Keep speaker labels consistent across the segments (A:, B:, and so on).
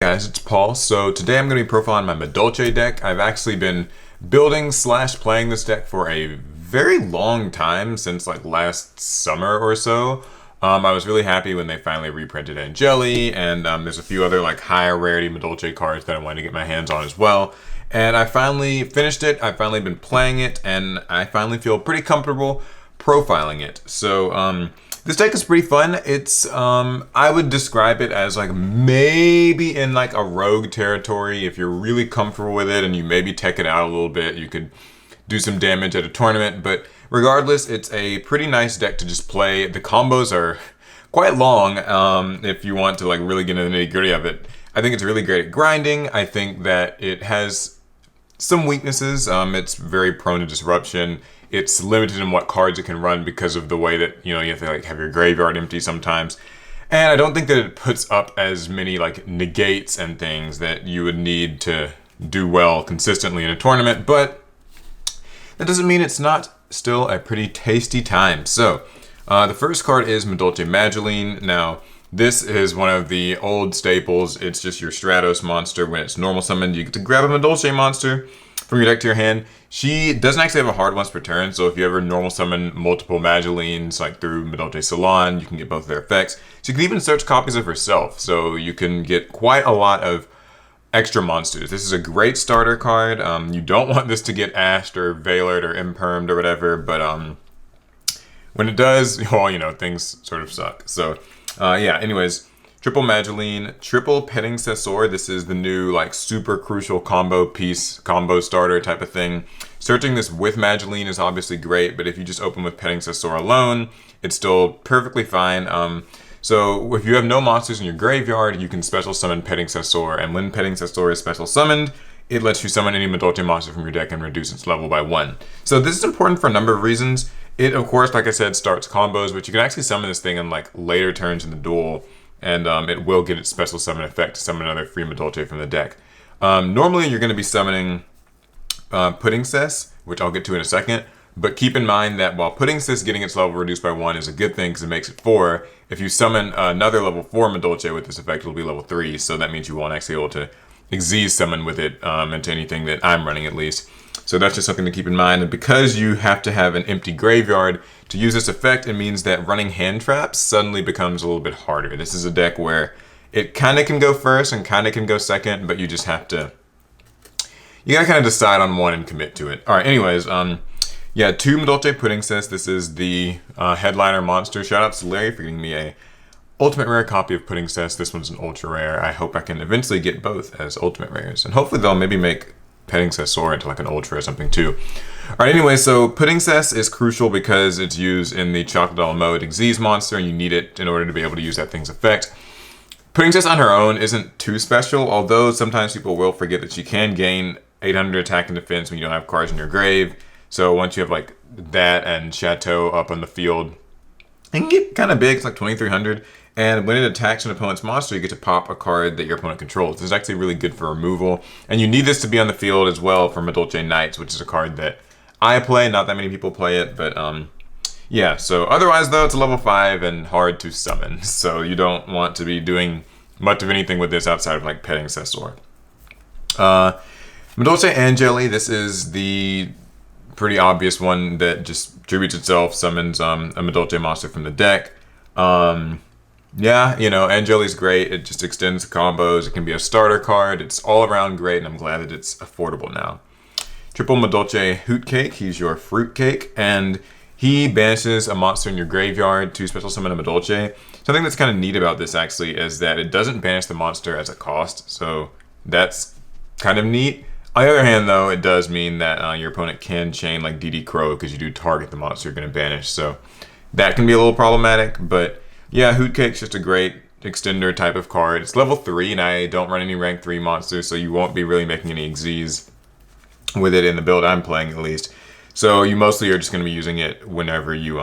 A: Guys, it's Paul. So today I'm going to be profiling my Madolche deck. I've actually been building slash playing this deck for a very long time, since like last summer or so. I was really happy when they finally reprinted Angeli, and there's a few other like higher rarity Madolche cards that I wanted to get my hands on as well. And I finally finished it. I've finally been playing it, and I finally feel pretty comfortable profiling it. So this deck is pretty fun. It's I would describe it as like maybe in like a rogue territory. If you're really comfortable with it and you maybe tech it out a little bit, you could do some damage at a tournament. But regardless, it's a pretty nice deck to just play. The combos are quite long if you want to like really get into the nitty-gritty of it. I think it's really great at grinding. I think that it has some weaknesses. It's very prone to disruption. It's limited in what cards it can run because of the way that, you have to like have your graveyard empty sometimes. And I don't think that it puts up as many like negates and things that you would need to do well consistently in a tournament, but that doesn't mean it's not still a pretty tasty time. So the first card is Madolche Madolche. Now, this is one of the old staples. It's just your Stratos monster. When it's normal summoned, you get to grab a Madolche monster from your deck to your hand. She doesn't actually have a hard once per turn, so if you ever normal summon multiple Madolines, like through Madolche Salon, you can get both their effects. So you can even search copies of herself, so you can get quite a lot of extra monsters. This is a great starter card. You don't want this to get ashed or veilered or impermed or whatever, but when it does, well, things sort of suck. So yeah, anyways, triple Madolche, triple Petting Cessor. This is the new like super crucial combo piece, combo starter type of thing. Searching this with Madolche is obviously great, but if you just open with Petting Cessor alone, it's still perfectly fine. So if you have no monsters in your graveyard, you can special summon Petting Cessor, and when Petting Cessor is special summoned, it lets you summon any Madolche monster from your deck and reduce its level by 1. So this is important for a number of reasons. It, of course, like I said, starts combos, but you can actually summon this thing in like later turns in the duel, and it will get its special summon effect to summon another free Madolche from the deck. Normally, you're going to be summoning Pudding Cess, which I'll get to in a second, but keep in mind that while Pudding Cess getting its level reduced by 1 is a good thing because it makes it 4, if you summon another level 4 Madolche with this effect, it'll be level 3, so that means you won't actually be able to Xyz summon with it into anything that I'm running at least. So that's just something to keep in mind. And because you have to have an empty graveyard to use this effect, it means that running hand traps suddenly becomes a little bit harder. This is a deck where it kind of can go first and kind of can go second, but you just have to, you gotta kind of decide on one and commit to it. All right, anyways, yeah, 2 Madolche Pudding Cess. This is the headliner monster. Shout out to Larry for getting me a ultimate rare copy of Pudding Cess. This one's an ultra rare. I hope I can eventually get both as ultimate rares, and hopefully they'll maybe make Petting Cessor into like an ultra or something too. All right, anyway, so Pudding Cess is crucial because it's used in the Chocolate mode Xyz monster, and you need it in order to be able to use that thing's effect. Pudding Cess on her own isn't too special, although sometimes people will forget that she can gain 800 attack and defense when you don't have cards in your grave. So once you have like that and Chateau up on the field, it can get kind of big. It's like 2300. And when it attacks an opponent's monster, you get to pop a card that your opponent controls. This is actually really good for removal. And you need this to be on the field as well for Madolche Knights, which is a card that I play. Not that many people play it, but yeah. So otherwise, though, it's a level 5 and hard to summon. So you don't want to be doing much of anything with this outside of like Petting Cessor. Madolche Angeli, this is the pretty obvious one that just tributes itself, summons a Madolche monster from the deck. Yeah, Angeli's great. It just extends combos. It can be a starter card. It's all around great, and I'm glad that it's affordable now. Triple Madolche Hoot Cake. He's your fruit cake, and he banishes a monster in your graveyard to special summon a Madolche. Something that's kind of neat about this actually is that it doesn't banish the monster as a cost, so that's kind of neat. On the other hand, though, it does mean that your opponent can chain like DD Crow because you do target the monster you're going to banish, so that can be a little problematic, but yeah, Hoot Cake's just a great extender type of card. It's level 3, and I don't run any rank 3 monsters, so you won't be really making any Xyz with it in the build I'm playing, at least. So you mostly are just going to be using it whenever you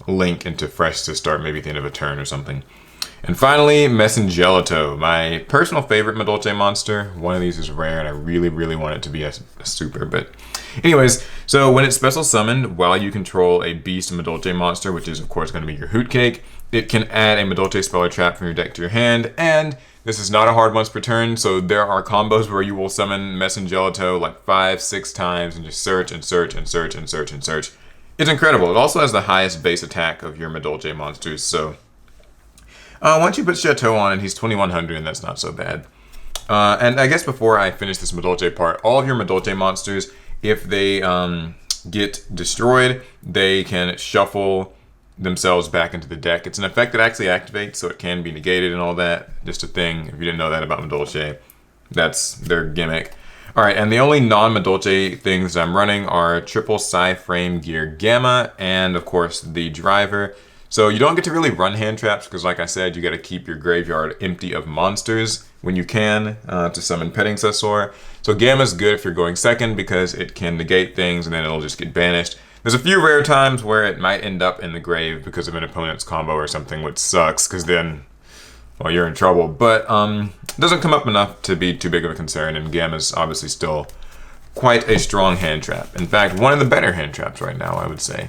A: link into Fresh to start, maybe at the end of a turn or something. And finally, Messengelito, my personal favorite Madolche monster. One of these is rare, and I really, really want it to be a super, but anyways, so when it's special summoned, while you control a beast Madolche monster, which is of course going to be your Hoot Cake, it can add a Madolche spell or trap from your deck to your hand, and This is not a hard once per turn, so there are combos where you will summon Messengelito like 5-6 times and just search and search and search and search and search. It's incredible. It also has the highest base attack of your Madolche monsters, so once you put Chateau on it, he's 2100, and that's not so bad. And I guess before I finish this Madolche part, all of your Madolche monsters, if they get destroyed, they can shuffle themselves back into the deck. It's an effect that actually activates, so it can be negated and all that. Just a thing, if you didn't know that about Madolche, that's their gimmick. Alright, and the only non-Madolche things I'm running are triple Psy-Frame Gear Gamma, and of course the driver. So you don't get to really run hand traps, because like I said, you got to keep your graveyard empty of monsters when you can to summon Petting Cessor. So Gamma's good if you're going second, because it can negate things and then it'll just get banished. There's a few rare times where it might end up in the grave because of an opponent's combo or something, which sucks, because then, well, you're in trouble. But it doesn't come up enough to be too big of a concern, and Gamma's obviously still quite a strong hand trap. In fact, one of the better hand traps right now, I would say.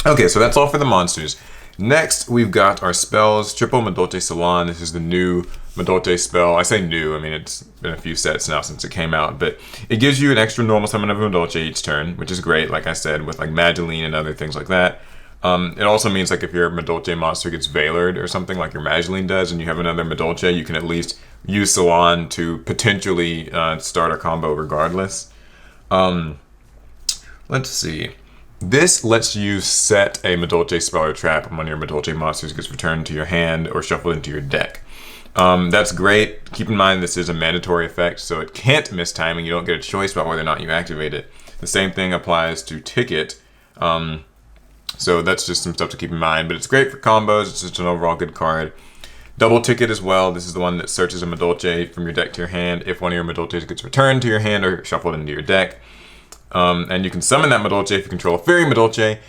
A: Okay, so that's all for the monsters. Next, we've got our spells. Triple Madolche Salon. This is the new Madolche spell. I say new, I mean it's been a few sets now since it came out, but it gives you an extra normal summon of Madolche each turn, which is great, like I said, with like Madeline and other things like that. It also means like if your Madolche monster gets Veilered or something like your Madeline does and you have another Madolche, you can at least use Salon to potentially start a combo regardless. Let's see. This lets you set a Madolche spell or trap when one of your Madolche monsters gets returned to your hand or shuffled into your deck. That's great. Keep in mind this is a mandatory effect, so it can't miss timing. You don't get a choice about whether or not you activate it. The same thing applies to Ticket. So that's just some stuff to keep in mind, but it's great for combos. It's just an overall good card. Double Ticket as well. This is the one that searches a Madolche from your deck to your hand if one of your Madolches gets returned to your hand or shuffled into your deck. And you can summon that Madolche if you control a Fairy Madolche.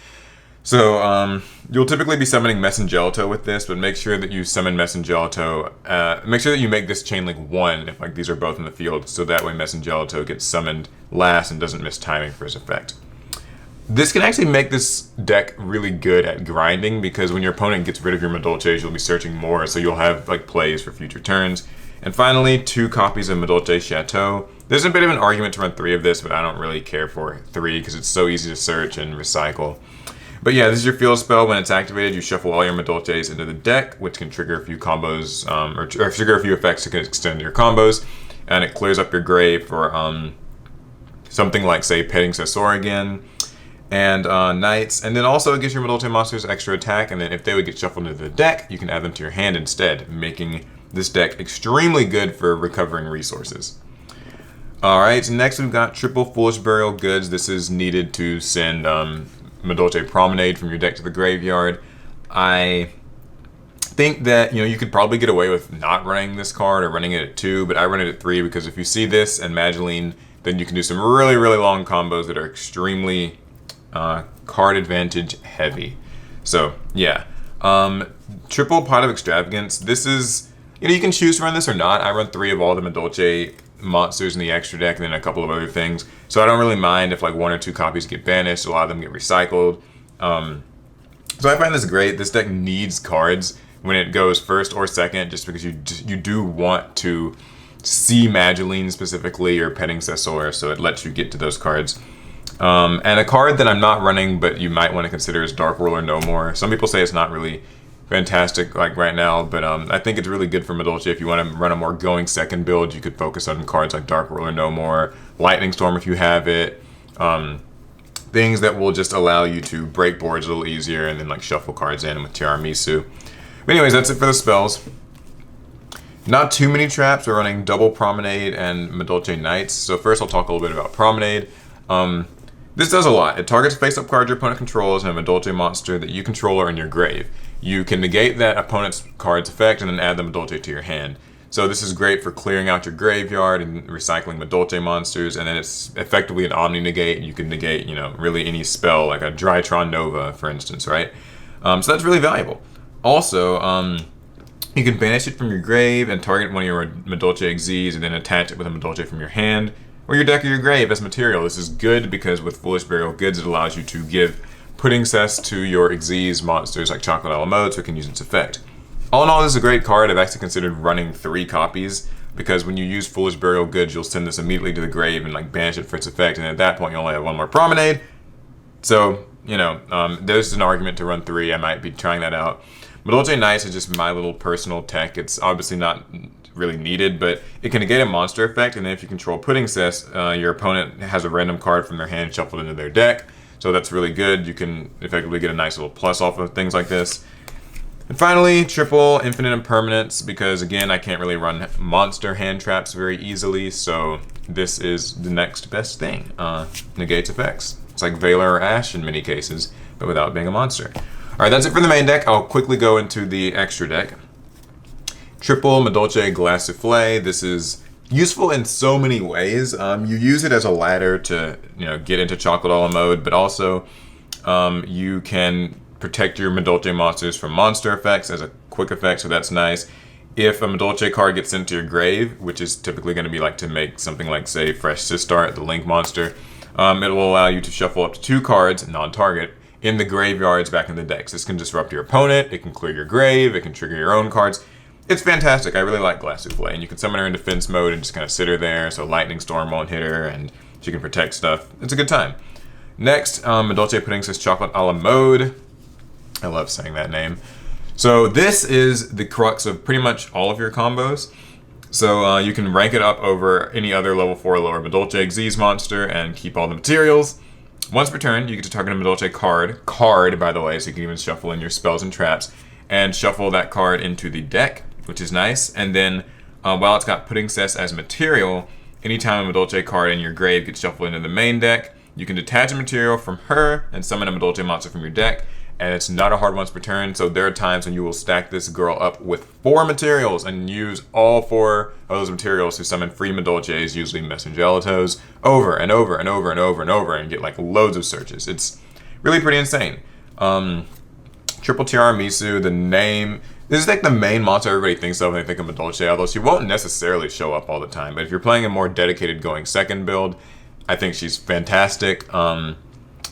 A: So you'll typically be summoning Messengelito with this, but make sure that you summon Messengelito. Make sure that you make this chain link 1 if like these are both in the field, so that way Messengelito gets summoned last and doesn't miss timing for his effect. This can actually make this deck really good at grinding, because when your opponent gets rid of your Madolches, you'll be searching more, so you'll have like plays for future turns. And finally, 2 copies of Madolche Chateau. There's a bit of an argument to run 3 of this, but I don't really care for 3 because it's so easy to search and recycle. But yeah, this is your field spell. When it's activated, you shuffle all your Madolches into the deck, which can trigger a few combos, or trigger a few effects that can extend your combos. And it clears up your grave for something like, say, Petting Cessor again, and Knights. And then also it gives your Madolche monsters extra attack, and then if they would get shuffled into the deck, you can add them to your hand instead, making this deck extremely good for recovering resources. Alright, so next we've got Triple Foolish Burial Goods. This is needed to send Madolche Promenade from your deck to the graveyard. I think that, you could probably get away with not running this card or running it at 2, but I run it at 3 because if you see this and Madeline, then you can do some really, really long combos that are extremely card advantage heavy. So, yeah. Triple Pot of Extravagance. This is, you can choose to run this or not. I run 3 of all the Madolche monsters in the extra deck and then a couple of other things. So I don't really mind if like 1 or 2 copies get banished. A lot of them get recycled. So I find this great. This deck needs cards when it goes first or second, just because you do want to see Madeline specifically or Petting Cessor, so it lets you get to those cards. And a card that I'm not running but you might want to consider is Dark Ruler No More. Some people say it's not really fantastic like right now, but I think it's really good for Madolche. If you want to run a more going second build, you could focus on cards like Dark Ruler No More, Lightning Storm if you have it, things that will just allow you to break boards a little easier and then like shuffle cards in with Tiramisu. But anyways, that's it for the spells. Not too many traps. We're running Double Promenade and Madolche Knights. So first I'll talk a little bit about Promenade. This does a lot. It targets face-up cards your opponent controls and a Madolche monster that you control are in your grave. You can negate that opponent's card's effect and then add the Madolche to your hand. So this is great for clearing out your graveyard and recycling Madolche monsters, and then it's effectively an Omni-Negate. You can negate, really any spell, like a Drytron Nova, for instance, right? So that's really valuable. Also, you can banish it from your grave and target one of your Madolche Xyz and then attach it with a Madolche from your hand or your deck or your grave as material. This is good because with Foolish Burial Goods, it allows you to give pudding cess to your Xyz monsters like Chocolate a la Mode so it can use its effect. All in all, this is a great card. I've actually considered running 3 copies, because when you use Foolish Burial Goods, you'll send this immediately to the grave and like banish it for its effect, and at that point you only have 1 more Promenade. So, you know, there's an argument to run 3. I might be trying that out. Madolche Knights is just my little personal tech. It's obviously not really needed, but it can negate a monster effect, and then if you control Pudding Cess, your opponent has a random card from their hand shuffled into their deck. So that's really good. You can effectively get a nice little plus off of things like this. And finally, triple Infinite Impermanence, because again, I can't really run monster hand traps very easily, so this is the next best thing. Negates effects. It's like Valor or Ash in many cases, but without being a monster. Alright, that's it for the main deck. I'll quickly go into the extra deck. Triple Madolche Glace Soufflé. This is useful in so many ways. You use it as a ladder to, you know, get into Chocolate Ala mode, but also you can protect your Madolche monsters from monster effects as a quick effect, so that's nice. If a Madolche card gets sent to your grave, which is typically going to be like to make something like, say, Fresh Sistart, the Link monster, it will allow you to shuffle up to 2 cards, non-target, in the graveyards back in the decks. This can disrupt your opponent, it can clear your grave, it can trigger your own cards. It's fantastic. I really like Glace Soufflé, and you can summon her in defense mode and just kind of sit her there, so Lightning Storm won't hit her, and she can protect stuff. It's a good time. Next, Madolche Pudding Cess Chocolate Ala mode. I love saying that name. So this is the crux of pretty much all of your combos. So you can rank it up over any other level 4 or lower Madolche Xyz monster and keep all the materials. Once per turn, you get to target a Madolche card, by the way, so you can even shuffle in your spells and traps, and shuffle that card into the deck, which is nice. And then, while it's got Pudding Cess as material, anytime a Madolche card in your grave gets shuffled into the main deck, you can detach a material from her and summon a Madolche monster from your deck, and it's not a hard once per turn, so there are times when you will stack this girl up with 4 materials and use all 4 of those materials to summon free Madolches, usually Messangelitos, over and over and over and over and over, and get like loads of searches. It's really pretty insane. Triple Tiramisu, the name, this is like the main monster everybody thinks of when they think of Madolche, although she won't necessarily show up all the time, but if you're playing a more dedicated going second build, I think she's fantastic.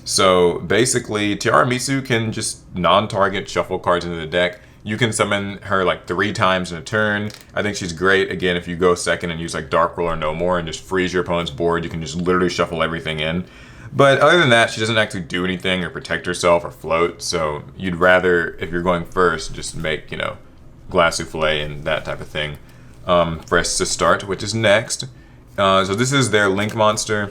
A: So basically, Tiramisu can just non-target shuffle cards into the deck. You can summon her like 3 times in a turn. I think she's great. Again, if you go second and use like Dark Roll or No More and just freeze your opponent's board, you can just literally shuffle everything in. But other than that, she doesn't actually do anything or protect herself or float. So you'd rather, if you're going first, just make, you know, Glace Soufflé and that type of thing. Fresh Sistart, which is next. So this is their Link monster.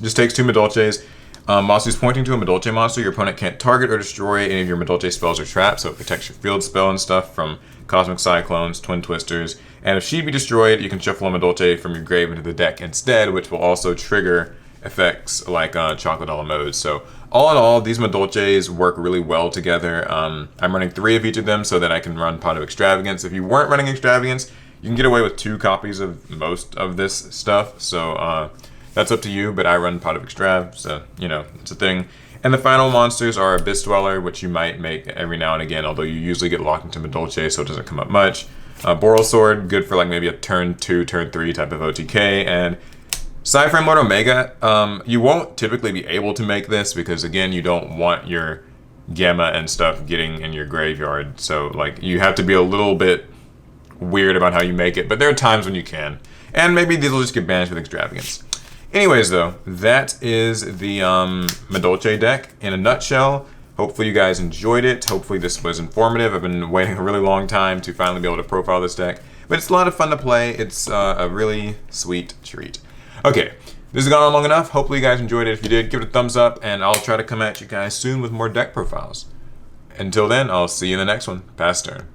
A: Just takes 2 Madolches. Whilst he's pointing to a Madolche monster, your opponent can't target or destroy any of your Madolche spells or traps, so it protects your field spell and stuff from Cosmic Cyclones, Twin Twisters, and if she be destroyed, you can shuffle a Madolche from your grave into the deck instead, which will also trigger effects like Chocolate Ala mode. So all in all, these Madolches work really well together. I'm running 3 of each of them so that I can run Pot of Extravagance. If you weren't running Extravagance, you can get away with 2 copies of most of this stuff, so that's up to you, but I run Pot of Extrav, so, you know, it's a thing. And the final monsters are Abyss Dweller, which you might make every now and again, although you usually get locked into Madolche, so it doesn't come up much. Boral Sword, good for like maybe a turn 2, turn 3 type of OTK. And Cyframe Lord Omega, you won't typically be able to make this because, again, you don't want your Gamma and stuff getting in your graveyard. So, like, you have to be a little bit weird about how you make it, but there are times when you can. And maybe these will just get banished with Extravagance. Anyways, though, that is the Madolche deck in a nutshell. Hopefully you guys enjoyed it. Hopefully this was informative. I've been waiting a really long time to finally be able to profile this deck. But it's a lot of fun to play. It's a really sweet treat. Okay, this has gone on long enough. Hopefully you guys enjoyed it. If you did, give it a thumbs up, and I'll try to come at you guys soon with more deck profiles. Until then, I'll see you in the next one. Pass turn.